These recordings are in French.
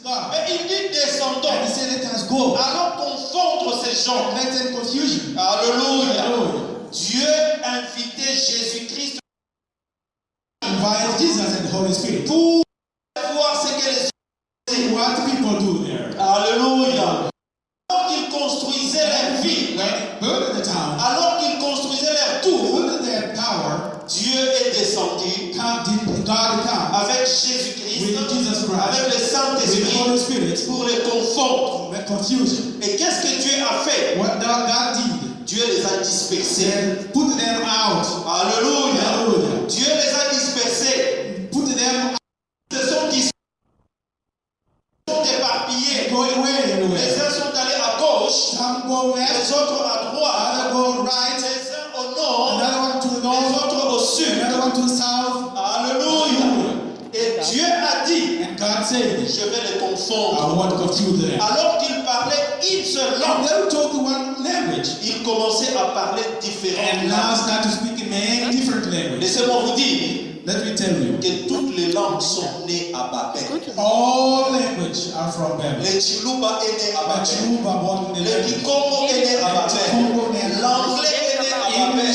God. Mais il dit descendons. And he said, let us go. Allons confondre ces gens. Let them confusion. Alléluia. Hallelujah. Dieu invitait Jésus-Christ Invite Jesus and the Holy Spirit. pour voir ce que les gens faisaient. What people do there. Alléluia. Alors qu'ils construisaient leur vie, Build the town. alors qu'ils construisaient leur tour, Build their tower. Dieu est descendu God come avec Jésus-Christ, with Jesus Christ. avec le With the Saint-Esprit Holy Spirit. pour les confondre. With confusion. Et qu'est-ce que Dieu a fait? What God did. Dieu les a dispersés. Then put them out. Alléluia. Hallelujah. Dieu les a dispersés. Put them Ils se sont dispersés, sont éparpillés. going away Les anywhere. uns sont allés à gauche, Some go les west, autres à droite, other go right, les uns au nord, another one to the les north, autres au sud. another one to the south. Alléluia. Et Dieu a dit, And God said, je vais les I confondre. want to confuse them. Alors qu'ils parlaient une seule And langue, they talk one language. ils commençaient à parler différentes And now langues. start to speak in many different languages. Laissez-moi vous dire Let me tell you, que toutes les langues sont nées à Babel. all languages are from Babel. Le Chiluba est né à But Babel. you were born in the Le language. Kikongo est né à Babel. L'anglais est né à Babel.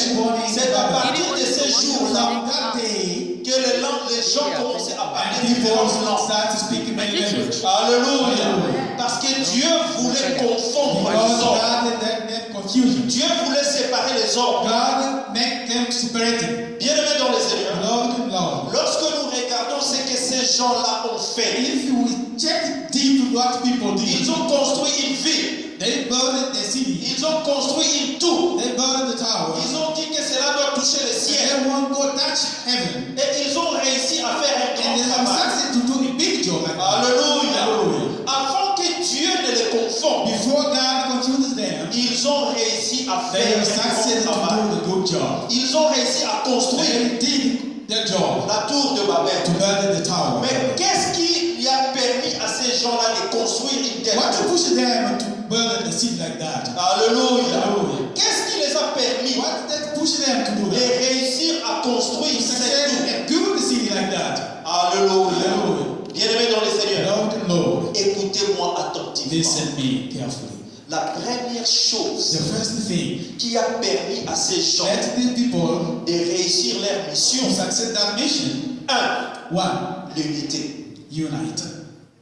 C'est à partir de ce jour-là From that day, que les gens commençaient à parler people différentes langues. start to speak in many languages. Alléluia. Parce que Dieu voulait confondre Because les hommes. God let that make confusion. Dieu voulait séparer les hommes. God make them separated. Bien-aimés dans le Seigneur, Lord and Lord. lorsque nous regardons ce que ces gens-là ont fait, If you check deep what people ils did, ont construit une ville, they burned the city, ils ont construit une tour, they burned the tower, ils ont dit que cela doit toucher le ciel, they won't go touch heaven, et ils ont réussi à faire un and grand they have travail. succeeded to do a big job like that. Alléluia. Hallelujah. Avant que Dieu ne les confonde, Before God confuses them, ils ont réussi à they faire have un succeeded grand to travail. do the good job. Ils ont réussi à construire They did their job la tour de Babel. to build the tower. Mais qu'est-ce qui lui a permis à ces gens-là de construire une telle What tour? pushed them to build the city like that? Alléluia. Hallelujah. Qu'est-ce qui les a permis What that pushed them to do de that? réussir à construire To cette succeed tour? and build the city like that. Alléluia. Hallelujah. Bien-aimés dans le Seigneur, Lord and Lord, écoutez-moi attentivement. listen me carefully. La première chose The first thing, qui a permis à ces gens let the people de réussir leur to mission, succeed that mission. 1. One, L'unité. unite.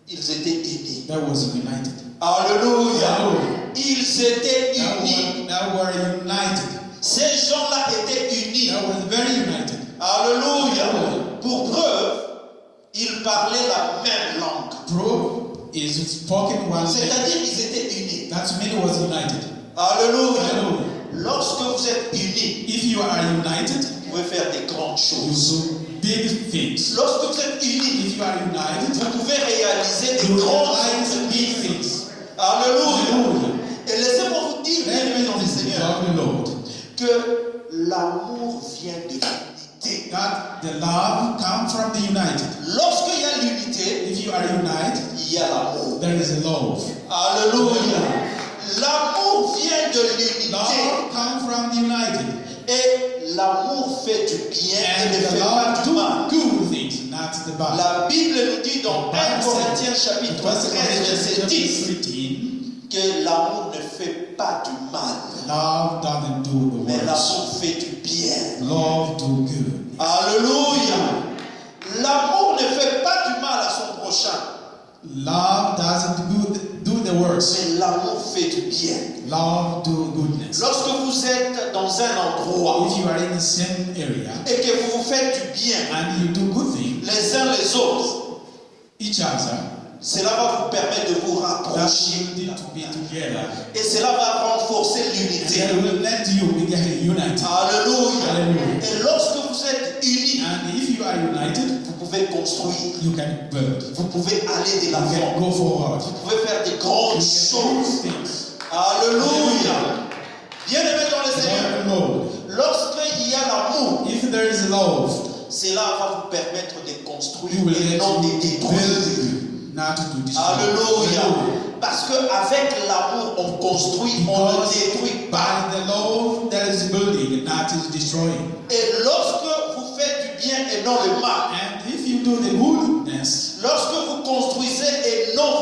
Ils étaient unis. That was united. Alléluia. Hallelujah. Ils étaient That unis. were united. Ces gens-là étaient unis. That was very united. Alléluia. Pour preuve, ils parlaient la même langue. Proof is spoken one language. C'est-à-dire qu'ils étaient unis. That means it was united. Alléluia. Hallelujah. Lorsque vous êtes unis, If you are united, vous pouvez faire des grandes you choses. do big things. Lorsque vous êtes unis, If you are united, vous pouvez réaliser des you grandes realize big choses. things. Alléluia. Hallelujah. Et laissez-moi vous dire, bien-aimés dans le Seigneur, Love the Lord. que l'amour vient de l'unité. That the love comes from the united. Lorsqu'il y a l'unité, If you are united, il y a l'amour. there is a love. Alléluia. L'amour vient de l'unité. Love comes from the united. Et l'amour fait du bien et And ne the fait pas love du mal. do good things, not the bad. La Bible nous dit dans 1 Corinthiens chapitre 13 verset 10 13, que l'amour ne fait pas du mal, love doesn't do the mais worst. l'amour fait du bien. Love do good. Alléluia. L'amour ne fait pas du mal à son prochain, Love doesn't do the worst. mais l'amour fait du bien. Love do goodness. Lorsque vous êtes dans un endroit If you are in the same area et que vous vous faites du bien and you do good things, les uns les autres, each other, cela va vous permettre de vous that rapprocher you need to be together. et cela va renforcer And l'unité. that will let you be united. Alléluia. Hallelujah. Et lorsque vous êtes unis, And if you are united, vous pouvez construire, you can build. vous pouvez aller de You can l'avant, go forward. vous pouvez faire des You grandes can do choses. things. Alléluia. Bien-aimés dans le Seigneur, Lord, lorsqu'il y a l'amour, if there is love, cela va vous permettre de construire He will et let non de you détruire. build, not to destroy. Alléluia. Hallelujah. Parce qu'avec l'amour, on construit, on ne Because détruit pas. by the love there is building, not is destroying. Et lorsque vous faites du bien et non le mal, And if you do the goodness, lorsque vous construisez et non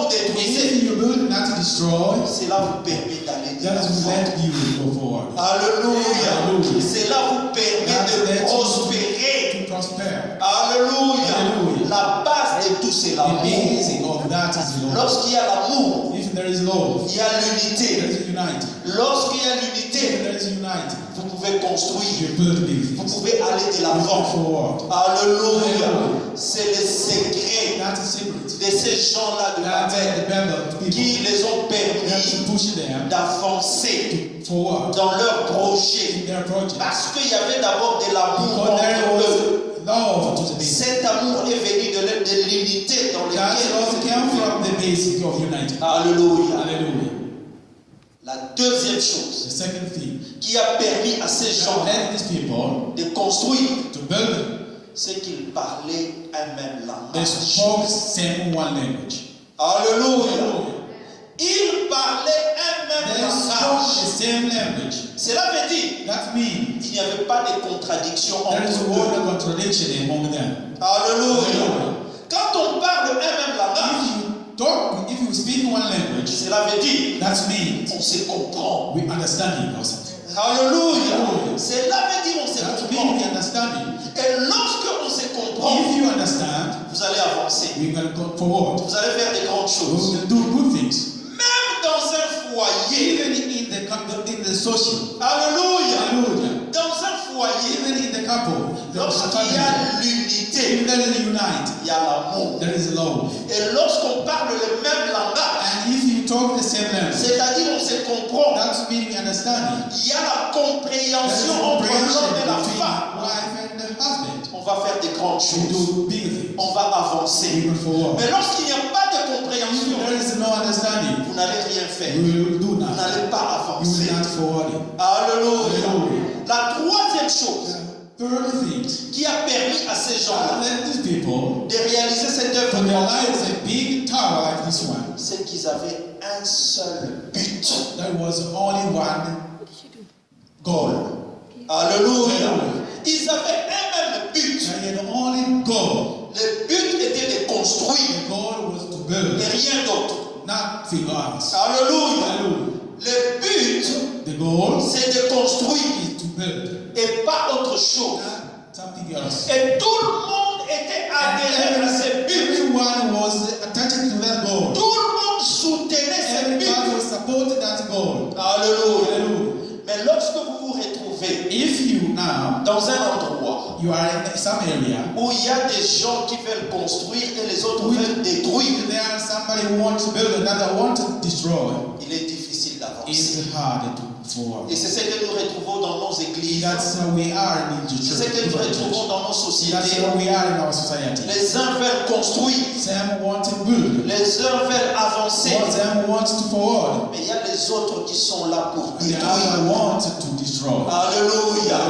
destroy, cela vous permet d'aller de that will l'avant. let you go forward. Alléluia. Alléluia. Cela vous permet de prospérer. To prosper. Alléluia. Alléluia. La base de tout, c'est The l'amour. basic of that is love. Lorsqu'il y a l'amour, If there is love, il y a there l'unité. is unity. Lorsqu'il y a If l'unité, there is unity, vous pouvez construire. you build big Vous things. pouvez aller de You go l'avant. forward. Alléluia. Alléluia. C'est le secret That's a secret. de ces gens-là de That's Babel the Bible people. qui les ont You have permis to push them d'avancer forward dans leur projet. in their project. Parce qu'il y avait d'abord de l'amour Because there entre eux. was love to the basic. Cet amour est venu de l'unité dans That love laquelle. came from the basic of unity. Alléluia. Hallelujah. La deuxième chose The second thing qui a permis à ces that gens led these people de construire, to build, c'est qu'ils parlaient un même they langage. spoke same one language. Alléluia. Ils parlaient un même They spoke langage. the same language. Cela veut dire That means qu'il n'y avait pas de contradiction there is a entre word eux. of contradiction among them. Alléluia. Quand on parle un même langage, If you speak one language, cela veut dire that means on se comprend. we understand ourselves. Alléluia. Cela veut dire on se That comprend. means we understand it. Et lorsque on se comprend, If you understand, vous allez avancer. we can go forward. Vous allez faire de grandes We choses. will do good things. Même dans un foyer. Even in the social. Alléluia. Hallelujah. Dans un foyer, Even in the couple, the lorsqu'il family, y a l'unité, if there is unite, il y a l'amour. there is love. Et lorsqu'on parle le même langage, And if you talk the same language, c'est-à-dire on se comprend, that means we understand it. il y a la There is compréhension entre comprehension l'homme et la between femme. wife and the husband. On va faire de grandes We choses. do big things. On va We avancer. go forward. Mais lorsqu'il n'y a pas de If compréhension, there is no understanding, vous n'allez rien faire. we will do Vous nothing. n'allez pas You avancer. will not forward it. Alléluia. Hallelujah. La troisième chose The third thing, qui a permis à ces gens-là let these people de réaliser cette to œuvre, realize a big tower like this one. c'est qu'ils avaient un seul but. There was only one goal. Alléluia. Ils avaient un même but. They had only goal. Le but était de construire The goal was to et build, rien d'autre. nothing else. Alléluia. Hallelujah. Le but, The goal c'est de construire is to build, et pas autre chose. not something else. Et tout le monde était adhéré à ce but. Everyone was attached to that goal. Tout le monde soutenait ce Everybody but. was supporting that goal. Alléluia. Hallelujah. Mais lorsque vous vous retrouvez If you now dans un endroit you are in some area où il y a des gens qui veulent construire et les autres veulent détruire, there are somebody who wants to build another want to destroy, il est difficile d'avancer. it's hard to forward. Et c'est ce que nous retrouvons dans nos églises. That's how we are in the C'est ce church. que nous retrouvons dans nos That's sociétés. how we are in our society. Les uns veulent construire, Some want to build, les uns veulent avancer, some want to forward, mais il y a les autres qui sont là pour and the other détruire. want to destroy. Alléluia.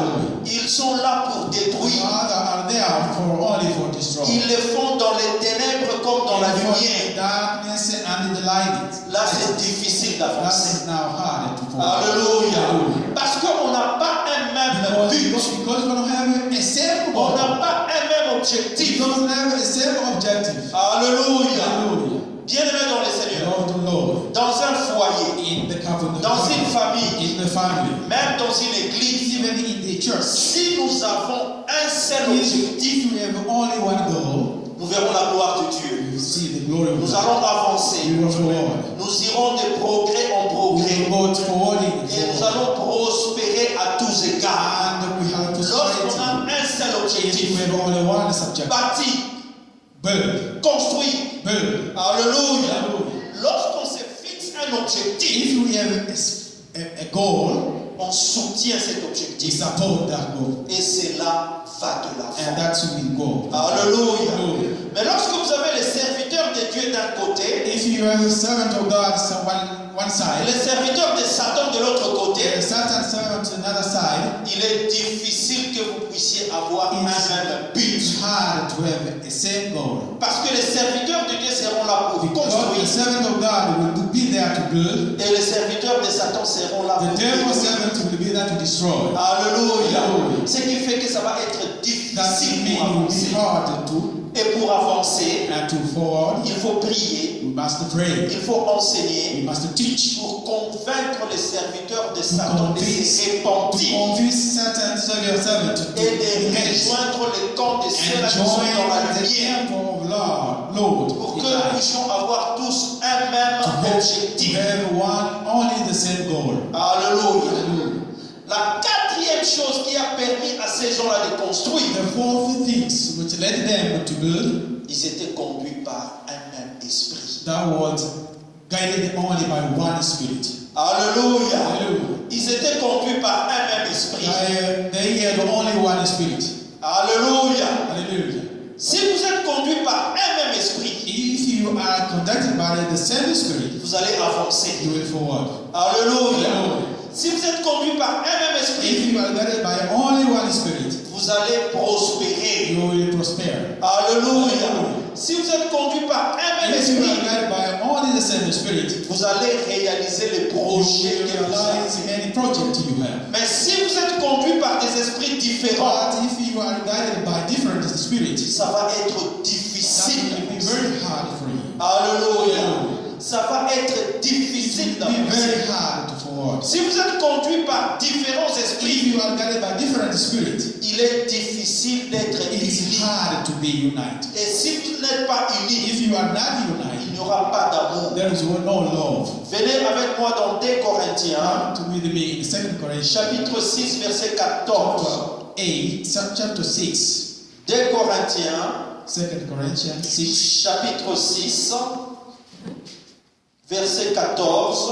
Ils sont là pour The détruire. other are there for only for destroy. Ils le font dans les ténèbres comme dans la For the lumière. darkness and the light. Là, c'est difficile That d'avancer. is now hard to forward. Alléluia. Parce qu'on n'a pas un même but. Because we don't have a same On goal. n'a pas un même We objectif. don't have a same objective. Alléluia. Hallelujah. Bien-aimés dans le Seigneur. Love the Lord Dans un foyer, in the covenant, dans une famille, in the family, même dans une église, even in the church. si nous avons un seul objectif, If we have only one goal, nous verrons la gloire de Dieu. you will see the glory of Nous God. allons avancer. We will forward. Nous irons de progrès en We progrès. will go forwarding. Et nous allons prospérer à tous égards. And we have to Lorsqu'on society. a un seul If objectif, we have only one subject, bâti, build, construit. build. Alléluia. Hallelujah. Lorsqu'on se fixe un objectif, If we have a goal, on soutient cet we objectif. support that goal, Et cela va de and l'avant. that's who we go. Alléluia. Hallelujah. Mais lorsque vous avez les serviteurs de Dieu d'un côté If you are a servant of God, so one et side, les serviteurs de Satan de l'autre côté, and Satan servant to another side, il est difficile que vous puissiez avoir un même it's but. hard to have a same goal. Parce que les serviteurs de Dieu seront là pour Because the construire servant of God will be there to build, et les serviteurs de Satan seront là the pour devil détruire. servant will be there to destroy. Alléluia. Alléluia. Ce qui fait que ça va être That difficile means pour it will avancer. be hard to Et pour avancer, and to forward, il faut prier, we must pray. il faut We enseigner must teach. pour convaincre les serviteurs de Satan de se To repentir convince Satan, servant, to et de repent rejoindre le camp de and ceux qui sont dans la join the lumière temple of Lord pour in que nous life. puissions avoir tous un même objectif. Everyone only the same goal. Alléluia. Hallelujah. La quatrième chose qui a permis à ces gens-là de construire, The fourth things which led them to build, ils étaient conduits par un même esprit. that was guided only by one spirit. Alléluia. Hallelujah. Ils étaient conduits par un même esprit. They had only one spirit. Alléluia. Hallelujah. Si vous êtes conduits par un même esprit, If you are conducted by the same spirit, vous allez avancer. you will forward. Alléluia. Hallelujah. Si vous êtes conduits par un même esprit, If you are guided by only one spirit, vous allez prospérer. you will prosper. Alléluia. Si vous êtes conduits par un même If you are esprit, guided by only the same spirit, vous allez réaliser les you projets will que vous avez. realize any project you have. Mais si vous êtes conduits par des esprits différents, But if you are guided by different spirits, ça va être that difficile. will be very hard for you. Alléluia. Ça va être difficile It will be d'avancer. very hard to forward. Si vous êtes conduits par différents If esprits, you are guided by different spirits, il est difficile d'être it is unis. hard to be united. Et si vous n'êtes pas unis, If you are not il united, n'y aura pas d'amour. there is no love. Venez avec moi dans 2 Corinthiens, Come to with me in 2 Corinthians chapitre 6, verset 14. chapter 6. 2 Corinthiens, 2 Corinthians 6, chapitre 6, verset 14.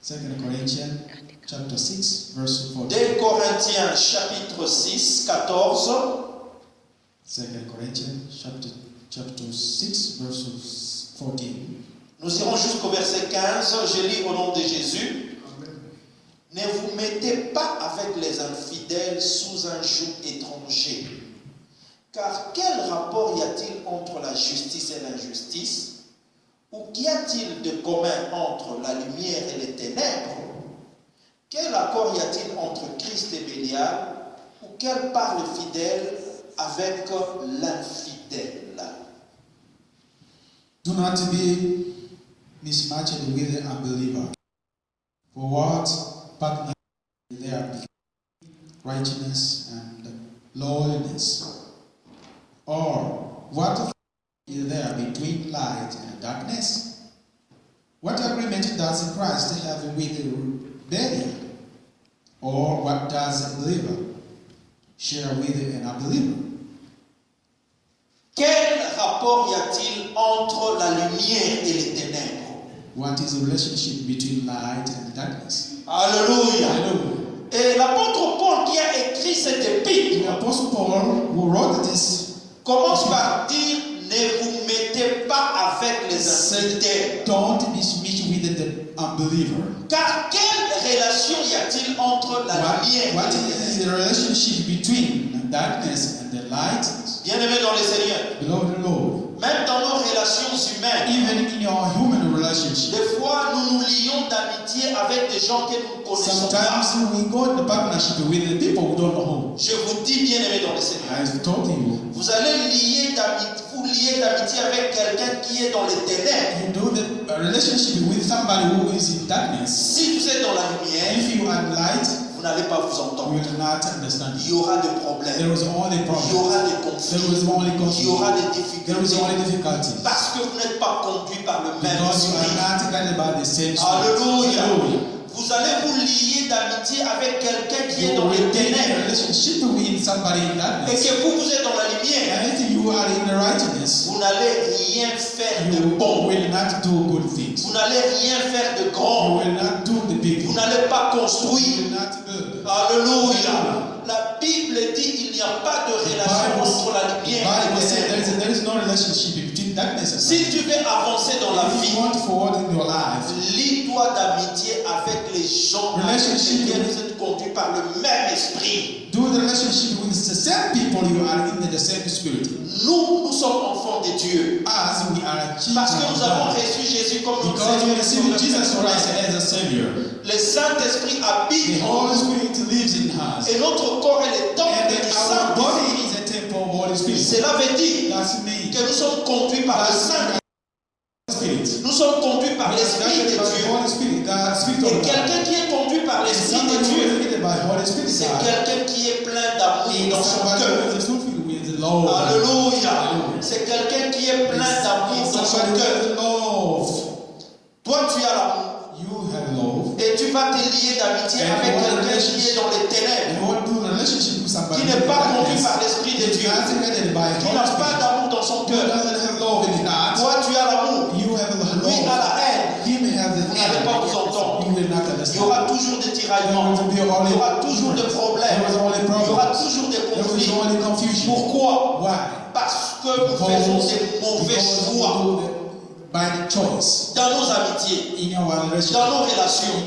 2 Corinthians chapter 6, verse 14. 2 Corinthiens, chapitre 6, 14. 2 Corinthians chapter 6, verse 14. Nous irons jusqu'au verset 15. Je lis au nom de Jésus. Ne vous mettez pas avec les infidèles sous un joug étranger. Car quel rapport y a-t-il entre la justice et l'injustice? Ou qu'y a-t-il de commun entre la lumière et les ténèbres? Quel accord y a-t-il entre Christ et Bélial? Ou quelle part le fidèle avec l'infidèle? Do not be mismatched with the unbeliever. For what partner there between righteousness and lawlessness? Or what is there between light and darkness? What agreement does Christ have with the rebellion? Or what does a believer share with an unbeliever? Quel rapport y a-t-il entre la lumière et les ténèbres? What is the relationship between light and darkness? Alléluia. Hallelujah. Et l'apôtre Paul qui a écrit cette épître The Apostle Paul, who wrote this, commence par dire ne vous mettez pas avec les said, infidèles. don't mismatch with the unbeliever. Car quelle relation y a-t-il entre la lumière What et les ténèbres? is the relationship between darkness and the light? Bien-aimés dans le Seigneur, Beloved Lord, même dans nos relations humaines, even in your human relationship, des fois nous nous lions d'amitié avec des gens que nous ne connaissons pas. sometimes we go in partnership with the people we don't know. Je vous dis, bien-aimés dans le Seigneur, I told you, vous allez vous lier d'amitié avec quelqu'un qui est dans les ténèbres. you do the relationship with somebody who is in darkness. Si vous êtes dans la lumière, If you are light, vous n'allez pas vous you entendre. will not understand. Il y aura des There problèmes, is only il y problem. aura des There conflits, is only il y aura conflict. des There is difficultés. only difficulties. Parce que vous n'êtes pas conduit par le même Because you esprit. are not guided by the same spirit. Alléluia. Hallelujah. Vous allez vous lier d'amitié avec quelqu'un qui est You dans will les be in a ténèbres. relationship with somebody in Et darkness. que vous êtes dans la lumière. And if you are in the righteousness, Vous n'allez rien faire de you bon. will not do good things. Vous n'allez rien faire de You grand. will not do the big Vous things. n'allez pas You construire. will not build. Alléluia. La Bible dit il n'y a pas de relation entre la The lumière et Bible les says ténèbres. there is no relationship between darkness and Si light. tu veux avancer dans la If vie, you want forward in your life, lie-toi d'amitié avec les gens avec Relationship. lesquels vous êtes conduits par le même esprit. do the relationship with the same people you are in the same spirit. Nous sommes enfants de Dieu. As we are children Parce que of nous avons God. reçu Jésus comme notre Because we Seigneur et receive Sauveur Jesus Christ personnel. as a Savior. Le Saint-Esprit habite The en Holy nous. Spirit lives in us. Et notre corps est le temple And du our Saint-Esprit. body is a temple of Holy Spirit. Cela veut dire That means que nous sommes conduits par le Saint-Esprit. Nous sommes conduits par l'Esprit de Dieu. Et quelqu'un qui est conduit par l'Esprit de Dieu, c'est quelqu'un qui est plein d'amour dans son cœur. Alléluia. C'est quelqu'un qui est plein d'amour dans son cœur. Toi, tu as l'amour. Et tu vas te lier d'amitié avec quelqu'un qui est dans les ténèbres, qui n'est pas conduit par l'Esprit de Dieu, qui n'a pas d'amour dans son cœur. Toi, tu as l'amour. Lui a la haine. Vous n'allez pas vous entendre. Il y aura toujours des tiraillements. Il y aura toujours des problèmes. Il y aura toujours des conflits. Pourquoi? Parce que nous faisons des mauvais choix dans nos amitiés, dans nos relations.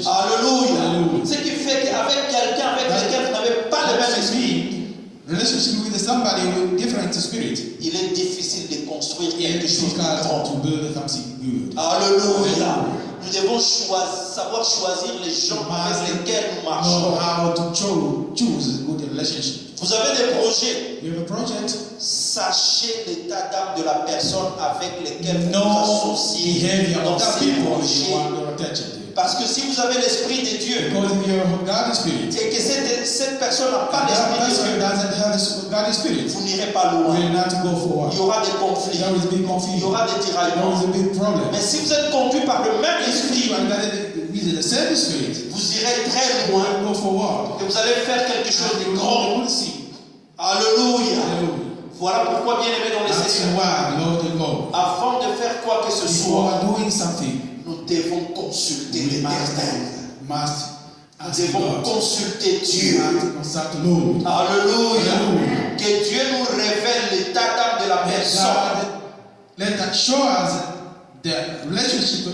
Alléluia. Ce qui fait qu'avec quelqu'un avec lequel vous n'avez pas le même esprit, relationship with somebody with different spirit, il est difficile de construire quelque chose de grand. to build something good. Alléluia. Nous devons savoir choisir les gens avec lesquels nous marchons. Know how to choose a good relationship. Vous avez des projets. You have a project. Sachez l'état d'âme de la personne avec laquelle vous Know vous associez behavior dans of the ces people you projets. want to attach it to. Parce que si vous avez l'esprit de Dieu Because if you have God spirit, et que cette personne n'a pas that l'esprit de person Dieu, doesn't have this God spirit, vous n'irez pas loin. will not go forward. Il y aura des conflits, There will be il y confusion. aura des There tiraillements. is a big problem. Mais si vous êtes conduit par le même If esprit, you are guided with the same spirit, vous irez très you loin will go forward. et vous allez faire quelque chose And de you grand. will see. Alléluia. Hallelujah. Voilà pourquoi, bien aimé dans les That's Seigneurs, why, Lord and Lord, avant de faire quoi que ce if you soit, are doing something, nous devons consulter we l'Éternel. must Nous ask devons God. consulter We Dieu. must consult the Lord. Alléluia. Hallelujah. Que Dieu nous révèle l'état d'âme de la personne. Let that show us the relationship,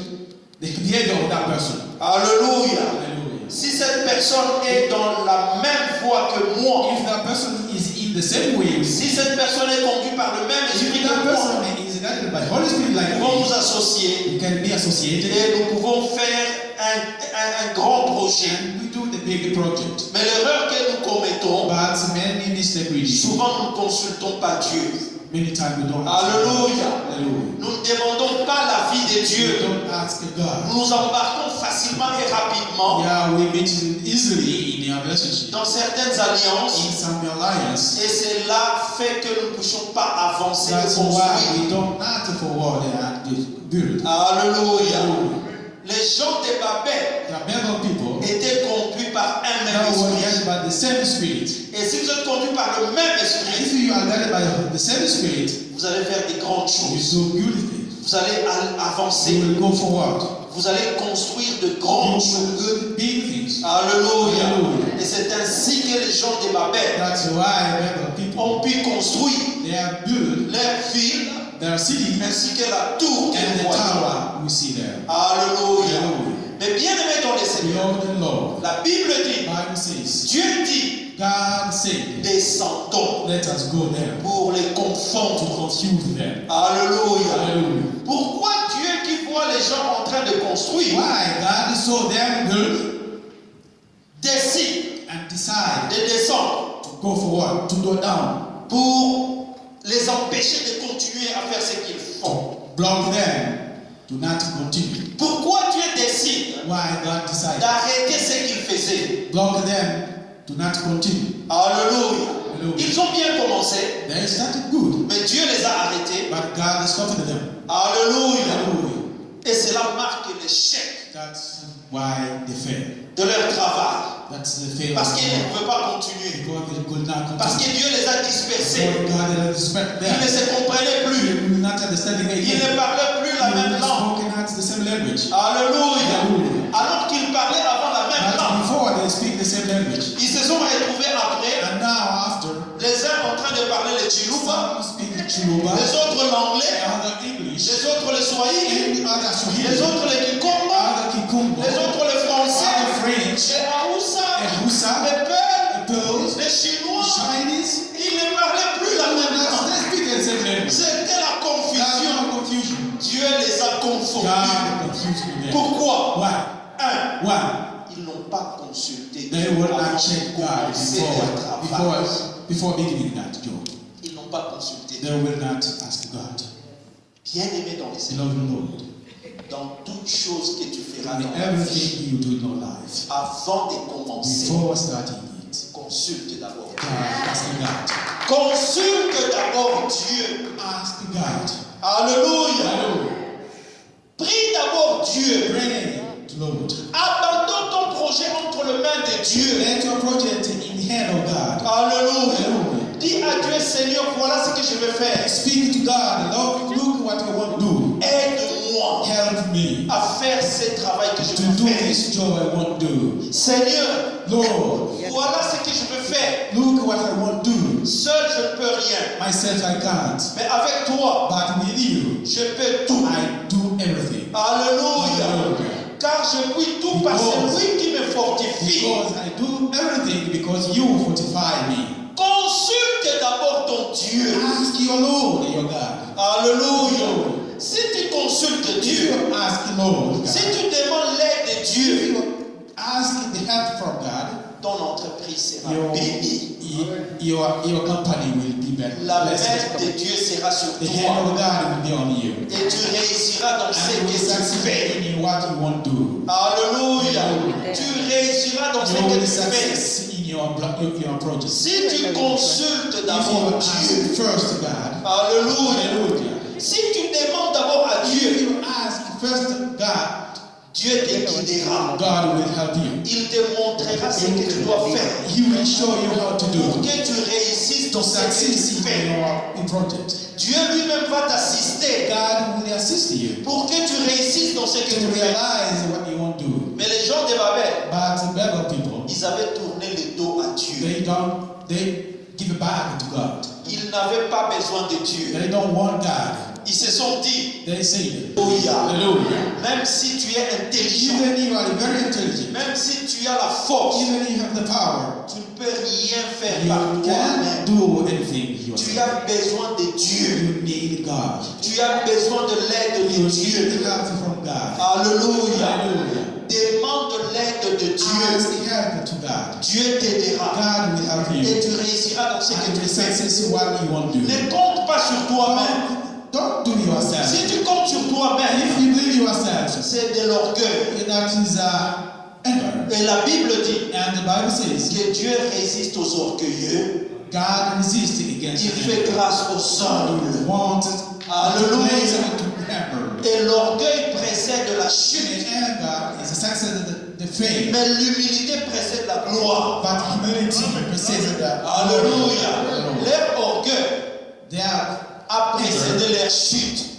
the behavior of that person. Alléluia. Hallelujah. Si cette personne est dans la même voie que moi, If that person is in the same way, si cette personne est conduite par le même esprit if that que moi, person is guided by Holy Spirit like nous pouvons me, nous associer we can be associated et nous pouvons faire un grand projet. and we do the big project. Mais l'erreur que nous commettons, But many mistakes we do. souvent nous ne consultons pas Dieu. Many times we don't. Alléluia. Hallelujah. Nous ne demandons pas l'avis de We Dieu. don't ask God. Nous nous embarquons facilement et rapidement Yeah, we meet easily in our relationship. dans certaines alliances In some alliance. et cela fait que nous ne puissions pas avancer et That's why construire. we don't act forward and build. Alléluia. Les gens de Babel The Bible people, étaient conduits par un même they were esprit. guided by the same spirit. Et si vous êtes conduits par le même esprit, If you are guided by the same spirit, vous allez faire des grandes you choses. do good things. Vous allez avancer. You will go forward. Vous allez construire de You grandes will choses. do big things. Alléluia. Hallelujah. Et c'est ainsi que les gens de Babel That's why Bible people, ont pu construire they have built leur ville their city ainsi que la tour and qu'ils the voyaient. tower we see there. Alléluia. Hallelujah. Mais bien aimé dans les Seigneurs, Lord and Lord, la Bible dit, Bible says, Dieu dit, God said, descendons let us go there pour les to confondre. confuse them. Alléluia. Hallelujah. Pourquoi Dieu qui voit les gens en train de construire Why God saw them build décide and decide de descendre to go forward, to go down, pour les empêcher de continuer à faire ce qu'ils font? to block them, to not continue. Pourquoi Dieu décide Why God decided d'arrêter ce qu'ils faisaient? block them to not continue. Alléluia. Hallelujah. Ils ont bien commencé, They started good, mais Dieu les a arrêtés. but God stopped them. Alléluia. Hallelujah. Et cela marque l'échec That's why they failed. de leur travail. That's the failure. Parce qu'ils ne pouvaient pas continuer. God could not Parce que continue. Dieu les a dispersés. God had respect Ils ne them. se comprenaient plus. They will not understand Ils again. ne parlaient plus la même They langue. spoken not the same language. Alléluia. Hallelujah. Alors qu'ils parlaient avant la même But langue, before they speak the same language. ils se sont retrouvés après, And now after, les uns en train de parler le Chiluba, some speak Chiluba, les autres l'anglais, other English, les autres le Swahili, and other les Swahili, autres le Kikomba, other Kikumbo, les autres le français, other French, les Haoussa, and Hausa, les Peuls, Pearls, les Chinois. Chinese. Ils ne parlaient plus la même langue. They speak the same language. C'était la That's confusion. not confusion. Dieu les a confondus. God confused them. Pourquoi? Why? Un, Why? ils n'ont pas consulté They Dieu will avant not de check God commencer leur travail. before beginning that job. pas consulter they Dieu. will not ask God. Bien-aimé dans le Seigneur, Beloved Lord, dans toute chose que tu feras in dans ta vie, everything you do in your life, avant de commencer, before starting it, consulte d'abord. ask God. Consulte d'abord Dieu. Ask God. Alléluia. Hallelujah. Prie d'abord Dieu. Pray to Lord. Abandonne ton projet entre les mains de Dieu. Let your project in the hand of God. Alléluia. Hallelujah. Dis à Dieu, Seigneur, voilà ce que je vais faire. Speak to God. Lord, look what I want to do. Aide-moi Help me à faire ce travail que je to veux do faire. this job I want to do. Seigneur, Lord, voilà ce que je veux faire. look what I want to do. Seul, je ne peux rien. Myself, I can't. Mais avec toi, But with you, je peux tout. I do everything. Alléluia. Hallelujah. Car je puis tout par celui qui me fortifie. Because I do everything because you fortify me. Consulte d'abord ton Dieu. Ask your Lord, your God. Alléluia. Si tu consultes If Dieu, you ask Lord, si God, tu demandes l'aide de if Dieu, you ask the help from God, ton entreprise sera your, bénie. your company will be better. La main Blessed. de Dieu sera sur The hand toi. of God will be on you. Et tu réussiras dans ce And you will que tu fais. succeed in what you want to do. Alléluia. Tu réussiras dans ce You que will tu fais. succeed in your project. Si tu consultes If d'abord you Dieu. ask first God, Alléluia. hallelujah. Si tu demandes d'abord à If Dieu, you ask first God, Dieu te guidera. God will help you. Il te montrera ce que tu dois faire He will show you how to pour do que tu réussisses to dans ce que tu succeed fais. in your project. Dieu lui-même va t'assister God will assist you pour que tu réussisses dans ce que to tu fais. realize what you want to do. Mais les gens de Babel, But Bible people, ils avaient tourné le dos à Dieu. they give back to God. Ils n'avaient pas besoin de Dieu. They don't want God. Ils se sont dit, They say, Alléluia. hallelujah. Même si tu es intelligent, Even if you are very intelligent, même si tu as la force, even if you have the power, tu ne peux rien faire you par can't toi-même. do anything Tu yourself. as besoin de Dieu. You need God. Tu as besoin de l'aide You de Dieu. need help from God. Alléluia. Hallelujah. Demande l'aide de Dieu. Ask help to God. Dieu t'aidera. God will help Et you. tu réussiras dans ce que And tu will fais. success what you want to do. Ne compte pas sur toi-même. Don't do yourself. Si tu comptes sur toi-même, If you believe yourself, c'est de l'orgueil. that is anger. Et la Bible dit And the Bible says, que Dieu résiste aux orgueilleux. God resists against Il fait anger. grâce aux He humbles. wanted Alléluia. to hammer. Et l'orgueil précède la chute. And anger is a success of the faith. Mais l'humilité précède la gloire. But humility precedes the Alléluia. Leur orgueil They are a précédé leur chute.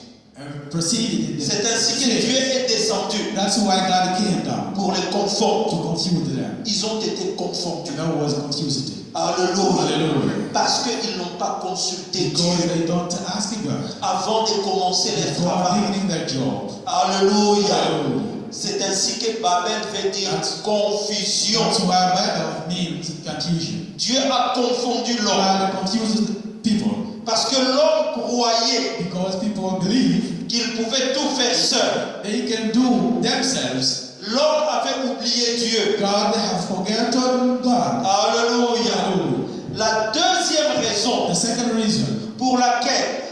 proceeded in the C'est ainsi que Dieu est descendu That's why God came down pour les confondre. to confuse them. Ils ont été confondus. And that was confused. Alléluia. Hallelujah. Parce qu'ils n'ont pas consulté Because Dieu they don't ask God avant de commencer leur before travail. beginning their job. Alléluia. Hallelujah. C'est ainsi que Babel veut dire confusion. That's why Bible means confusion. Dieu a confondu l'homme. God confuses people Parce que l'homme croyait because people believe qu'il pouvait tout faire seul. they can do themselves. L'homme avait oublié Dieu. God have forgotten God. Alléluia. Hallelujah. La deuxième raison The second reason pour laquelle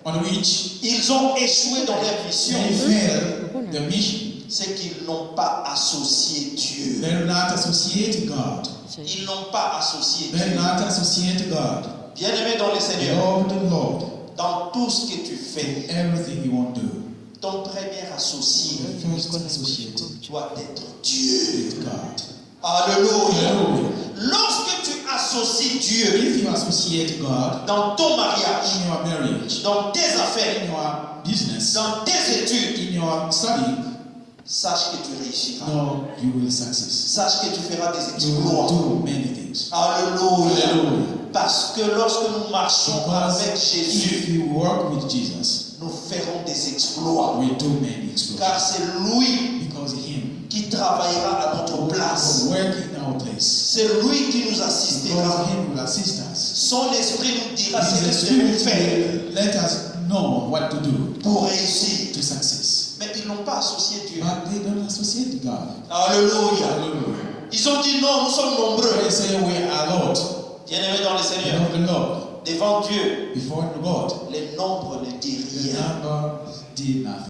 on which ils ont échoué dans leur mission, they fail the mission, c'est qu'ils n'ont pas associé Dieu. they're not associated God. Ils n'ont pas associé They're Dieu. not associated God. Bien-aimé dans le Seigneur, Love the Lord. dans tout ce que tu fais, Everything you want to do. ton premier associé The first associated doit être Dieu. with God. Alléluia. Hallelujah. Lorsque tu associes Dieu If you associate God dans ton mariage, in your marriage, dans tes affaires, in your business, dans tes études, in your study, sache que tu réussiras. no, you will success. Sache que tu feras des You will exploits. do many things. Alléluia. Hallelujah. Parce que lorsque nous marchons Because avec Jésus, if you work with Jesus, nous ferons des exploits. we do many exploits. Car c'est lui Because Him qui travaillera à notre place. will work in our place. C'est lui qui nous assistera. Because Him will assist us. Son esprit nous dira ce His que nous devons Spirit faire will let us know what to do pour réussir. to success. Mais ils n'ont pas associé Dieu. But they don't associate God. Alléluia. Hallelujah. Ils ont dit non, nous sommes nombreux. They say we are Lord. Bien-aimés dans le You Seigneur, know the Lord. Devant Dieu, before God, les nombres ne disent the rien. number did nothing.